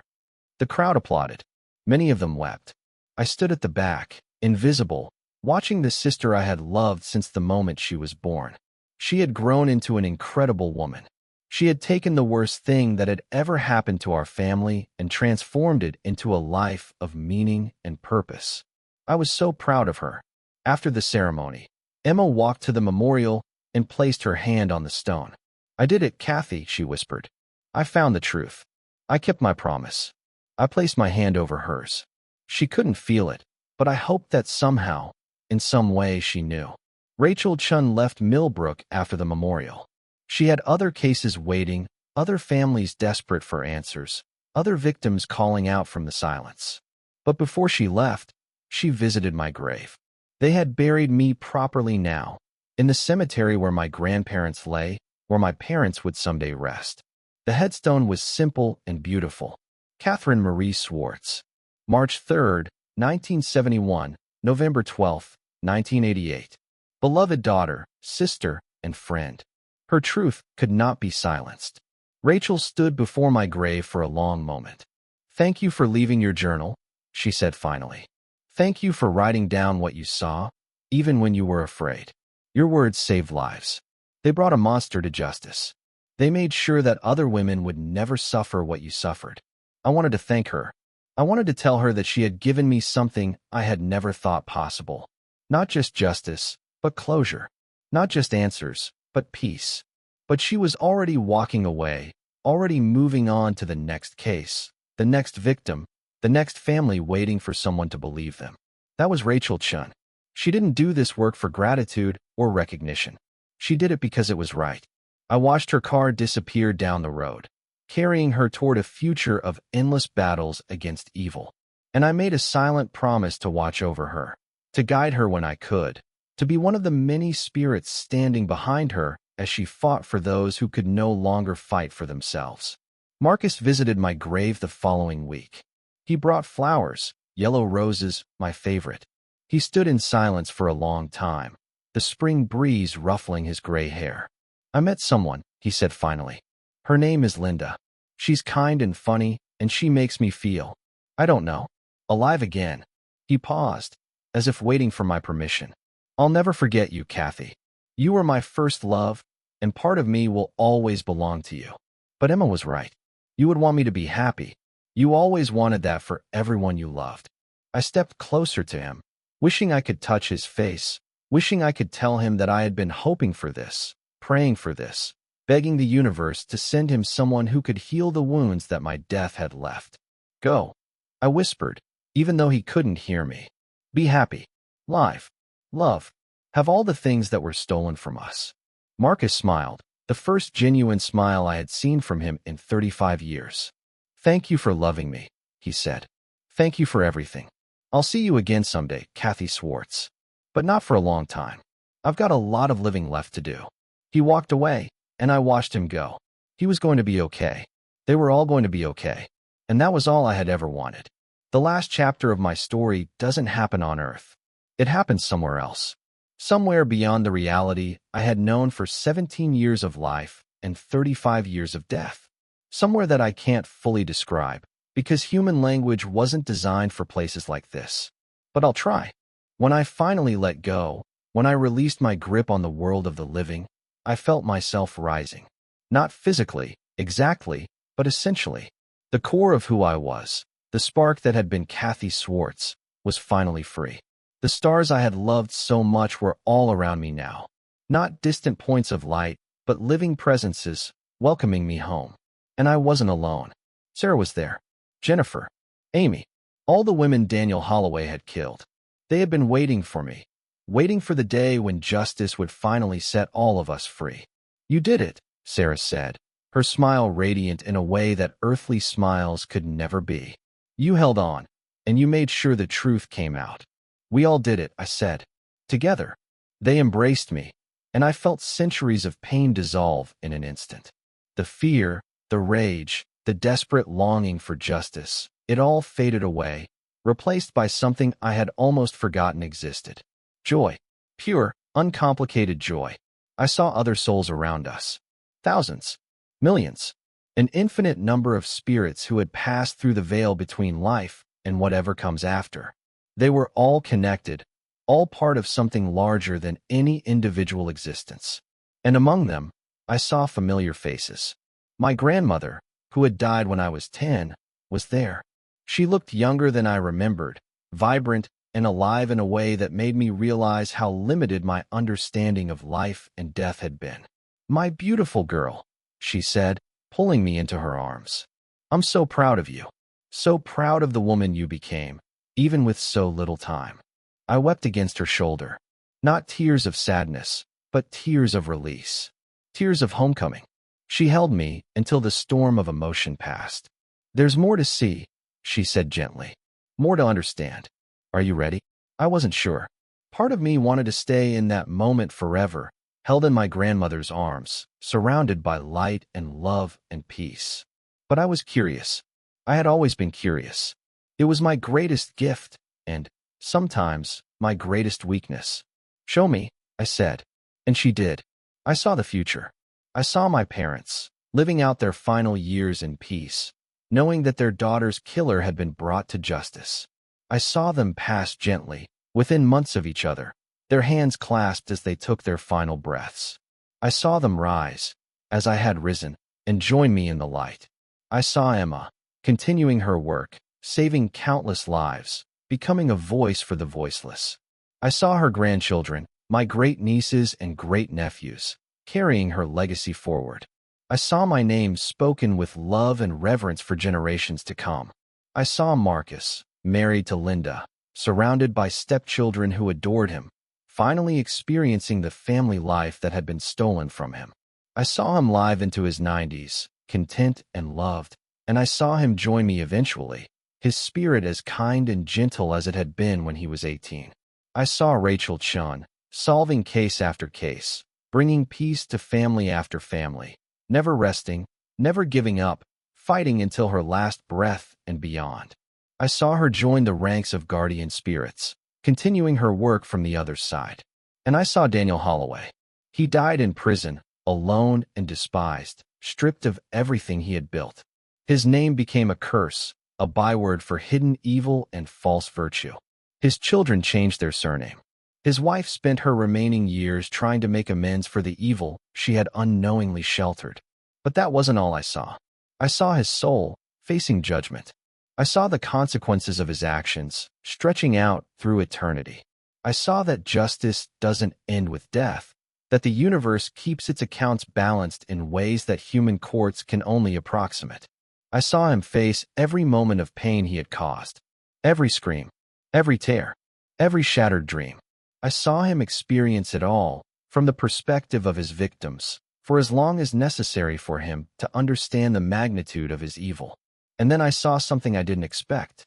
The crowd applauded. Many of them wept. I stood at the back, invisible, watching the sister I had loved since the moment she was born. She had grown into an incredible woman. She had taken the worst thing that had ever happened to our family and transformed it into a life of meaning and purpose. I was so proud of her. After the ceremony, Emma walked to the memorial and placed her hand on the stone. "I did it, Cathy," she whispered. "I found the truth. I kept my promise." I placed my hand over hers. She couldn't feel it, but I hoped that somehow, in some way, she knew. Rachel Chen left Millbrook after the memorial. She had other cases waiting, other families desperate for answers, other victims calling out from the silence. But before she left, she visited my grave. They had buried me properly now, in the cemetery where my grandparents lay, where my parents would someday rest. The headstone was simple and beautiful. Catherine Marie Swartz. March 3, 1971, November 12, 1988. Beloved daughter, sister, and friend. Her truth could not be silenced. Rachel stood before my grave for a long moment. "Thank you for leaving your journal," she said finally. "Thank you for writing down what you saw, even when you were afraid. Your words saved lives. They brought a monster to justice. They made sure that other women would never suffer what you suffered." I wanted to thank her. I wanted to tell her that she had given me something I had never thought possible. Not just justice, but closure. Not just answers, but peace. But she was already walking away, already moving on to the next case, the next victim, the next family waiting for someone to believe them. That was Rachel Chen. She didn't do this work for gratitude or recognition. She did it because it was right. I watched her car disappear down the road, carrying her toward a future of endless battles against evil. And I made a silent promise to watch over her, to guide her when I could, to be one of the many spirits standing behind her as she fought for those who could no longer fight for themselves. Marcus visited my grave the following week. He brought flowers, yellow roses, my favorite. He stood in silence for a long time, the spring breeze ruffling his gray hair. "I met someone," he said finally. "Her name is Linda. She's kind and funny, and she makes me feel, I don't know, alive again." He paused, as if waiting for my permission. "I'll never forget you, Cathy. You were my first love, and part of me will always belong to you." But Emma was right. You would want me to be happy. You always wanted that for everyone you loved. I stepped closer to him, wishing I could touch his face, wishing I could tell him that I had been hoping for this, praying for this, begging the universe to send him someone who could heal the wounds that my death had left. "Go," I whispered, even though he couldn't hear me. "Be happy, live, love, have all the things that were stolen from us." Marcus smiled, the first genuine smile I had seen from him in 35 years. "Thank you for loving me," he said. "Thank you for everything. I'll see you again someday, Cathy Swartz. But not for a long time. I've got a lot of living left to do." He walked away, and I watched him go. He was going to be okay. They were all going to be okay. And that was all I had ever wanted. The last chapter of my story doesn't happen on Earth. It happens somewhere else. Somewhere beyond the reality I had known for 17 years of life and 35 years of death. Somewhere that I can't fully describe, because human language wasn't designed for places like this. But I'll try. When I finally let go, when I released my grip on the world of the living, I felt myself rising. Not physically, exactly, but essentially. The core of who I was, the spark that had been Cathy Swartz, was finally free. The stars I had loved so much were all around me now. Not distant points of light, but living presences, welcoming me home. And I wasn't alone. Sarah was there. Jennifer. Amy. All the women Daniel Holloway had killed. They had been waiting for me. Waiting for the day when justice would finally set all of us free. "You did it," Sarah said, her smile radiant in a way that earthly smiles could never be. "You held on, and you made sure the truth came out." "We all did it," I said. "Together." They embraced me, and I felt centuries of pain dissolve in an instant. The fear, the rage, the desperate longing for justice, it all faded away, replaced by something I had almost forgotten existed. Joy. Pure, uncomplicated joy. I saw other souls around us. Thousands. Millions. An infinite number of spirits who had passed through the veil between life and whatever comes after. They were all connected, all part of something larger than any individual existence. And among them, I saw familiar faces. My grandmother, who had died when I was 10, was there. She looked younger than I remembered, vibrant and alive in a way that made me realize how limited my understanding of life and death had been. "My beautiful girl," she said, pulling me into her arms. "I'm so proud of you. So proud of the woman you became, even with so little time." I wept against her shoulder. Not tears of sadness, but tears of release. Tears of homecoming. She held me until the storm of emotion passed. "There's more to see," she said gently. "More to understand. Are you ready?" I wasn't sure. Part of me wanted to stay in that moment forever, held in my grandmother's arms, surrounded by light and love and peace. But I was curious. I had always been curious. It was my greatest gift, and, sometimes, my greatest weakness. "Show me," I said. And she did. I saw the future. I saw my parents, living out their final years in peace, knowing that their daughter's killer had been brought to justice. I saw them pass gently, within months of each other, their hands clasped as they took their final breaths. I saw them rise, as I had risen, and join me in the light. I saw Emma, continuing her work, saving countless lives, becoming a voice for the voiceless. I saw her grandchildren, my great-nieces and great-nephews, carrying her legacy forward. I saw my name spoken with love and reverence for generations to come. I saw Marcus, married to Linda, surrounded by stepchildren who adored him, finally experiencing the family life that had been stolen from him. I saw him live into his 90s, content and loved, and I saw him join me eventually, his spirit as kind and gentle as it had been when he was 18. I saw Rachel Chen, solving case after case, bringing peace to family after family, never resting, never giving up, fighting until her last breath and beyond. I saw her join the ranks of guardian spirits, continuing her work from the other side. And I saw Daniel Holloway. He died in prison, alone and despised, stripped of everything he had built. His name became a curse, a byword for hidden evil and false virtue. His children changed their surname. His wife spent her remaining years trying to make amends for the evil she had unknowingly sheltered. But that wasn't all I saw. I saw his soul, facing judgment. I saw the consequences of his actions, stretching out through eternity. I saw that justice doesn't end with death, that the universe keeps its accounts balanced in ways that human courts can only approximate. I saw him face every moment of pain he had caused, every scream, every tear, every shattered dream. I saw him experience it all from the perspective of his victims, for as long as necessary for him to understand the magnitude of his evil. And then I saw something I didn't expect.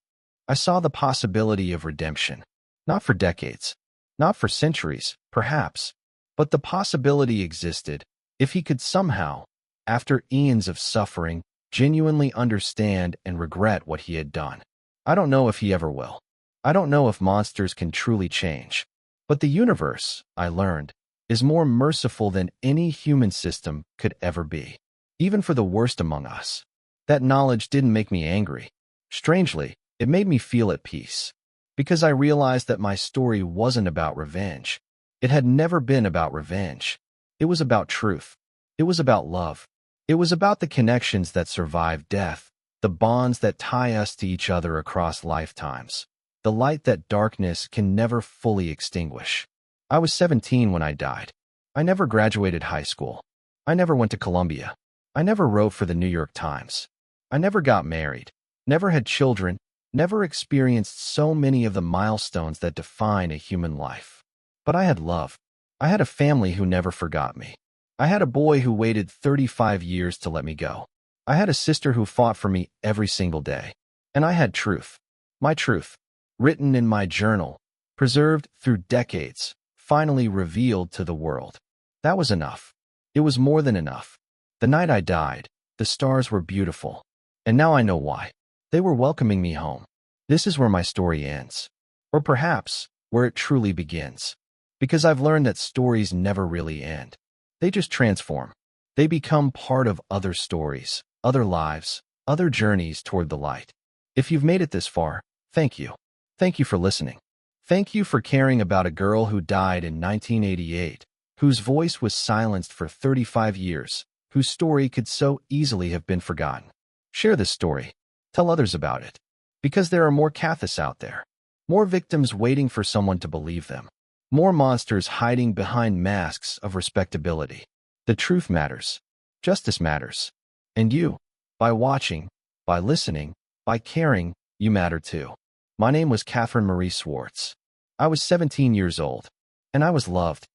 I saw the possibility of redemption, not for decades, not for centuries, perhaps, but the possibility existed if he could somehow, after eons of suffering, genuinely understand and regret what he had done. I don't know if he ever will. I don't know if monsters can truly change. But the universe, I learned, is more merciful than any human system could ever be, even for the worst among us. That knowledge didn't make me angry. Strangely, it made me feel at peace, because I realized that my story wasn't about revenge. It had never been about revenge. It was about truth. It was about love. It was about the connections that survive death, the bonds that tie us to each other across lifetimes, the light that darkness can never fully extinguish. I was 17 when I died. I never graduated high school. I never went to Columbia. I never wrote for the New York Times. I never got married, never had children, never experienced so many of the milestones that define a human life. But I had love. I had a family who never forgot me. I had a boy who waited 35 years to let me go. I had a sister who fought for me every single day. And I had truth. My truth, written in my journal, preserved through decades, finally revealed to the world. That was enough. It was more than enough. The night I died, the stars were beautiful. And now I know why. They were welcoming me home. This is where my story ends. Or perhaps, where it truly begins. Because I've learned that stories never really end. They just transform. They become part of other stories, other lives, other journeys toward the light. If you've made it this far, thank you. Thank you for listening. Thank you for caring about a girl who died in 1988, whose voice was silenced for 35 years, whose story could so easily have been forgotten. Share this story. Tell others about it. Because there are more Cathys out there. More victims waiting for someone to believe them. More monsters hiding behind masks of respectability. The truth matters. Justice matters. And you, by watching, by listening, by caring, you matter too. My name was Catherine Marie Swartz. I was 17 years old, and I was loved,